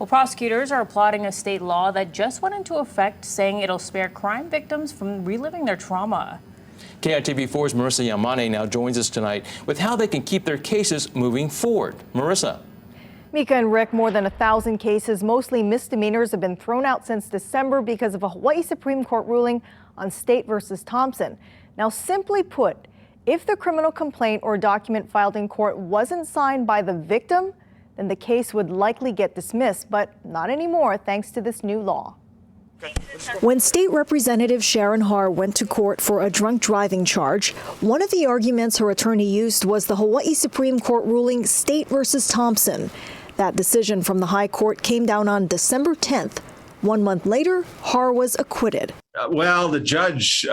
Well, prosecutors are applauding a state law that just went into effect, saying it'll spare crime victims from reliving their trauma. KITV4's Marissa Yamane now joins us tonight with how they can keep their cases moving forward. Marissa. Mika and Rick, more than 1,000 cases, mostly misdemeanors, have been thrown out since December because of a Hawaii Supreme Court ruling on State versus Thompson. Now, simply put, if the criminal complaint or document filed in court wasn't signed by the victim, then the case would likely get dismissed, but not anymore thanks to this new law. When State Representative Sharon Har went to court for a drunk driving charge, one of the arguments her attorney used was the Hawaii Supreme Court ruling State versus Thompson. That decision from the High Court came down on December 10th. 1 month later, Har was acquitted. Well, the judge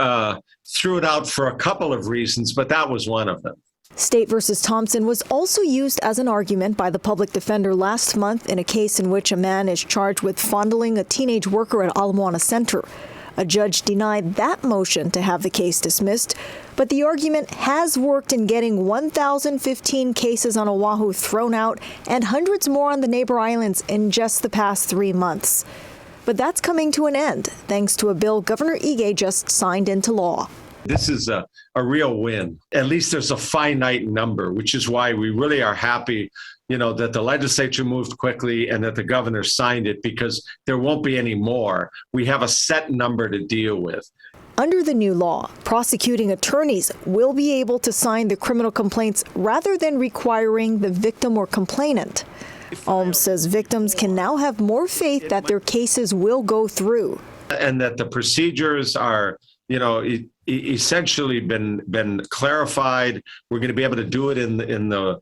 threw it out for a couple of reasons, but that was one of them. State versus Thompson was also used as an argument by the public defender last month in a case in which a man is charged with fondling a teenage worker at Ala Moana Center. A judge denied that motion to have the case dismissed, but the argument has worked in getting 1,015 cases on Oahu thrown out and hundreds more on the neighbor islands in just the past 3 months. But that's coming to an end, thanks to a bill Governor Ige just signed into law. This is a real win. At least there's a finite number, which is why we really are happy, that the legislature moved quickly and that the governor signed it, because there won't be any more. We have a set number to deal with. Under the new law, prosecuting attorneys will be able to sign the criminal complaints rather than requiring the victim or complainant. Alm says victims can now have more faith that their cases will go through. And that the procedures are, essentially been clarified. We're going to be able to do it in the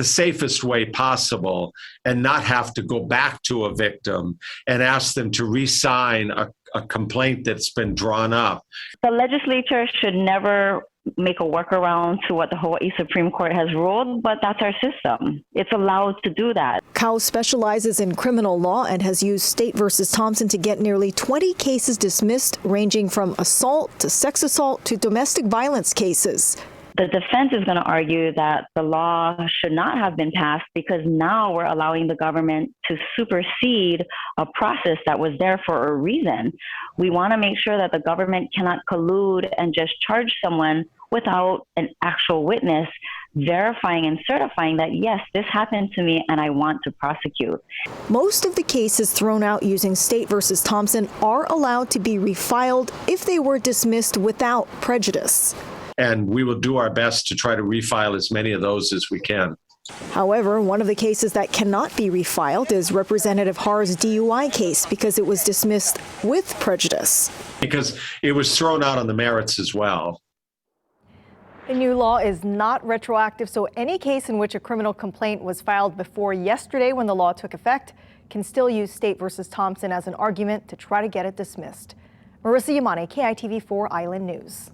safest way possible and not have to go back to a victim and ask them to re-sign a complaint that's been drawn up. The legislature should never make a workaround to what the Hawaii Supreme Court has ruled, but that's our system. It's allowed to do that. Kao specializes in criminal law and has used State versus Thompson to get nearly 20 cases dismissed, ranging from assault to sex assault to domestic violence cases. The defense is going to argue that the law should not have been passed because now we're allowing the government to supersede a process that was there for a reason. We want to make sure that the government cannot collude and just charge someone without an actual witness verifying and certifying that, yes, this happened to me and I want to prosecute. Most of the cases thrown out using State versus Thompson are allowed to be refiled if they were dismissed without prejudice. And we will do our best to try to refile as many of those as we can. However, one of the cases that cannot be refiled is Representative Har's DUI case because it was dismissed with prejudice. Because it was thrown out on the merits as well. The new law is not retroactive, so any case in which a criminal complaint was filed before yesterday when the law took effect can still use State versus Thompson as an argument to try to get it dismissed. Marissa Yamane, KITV4 Island News.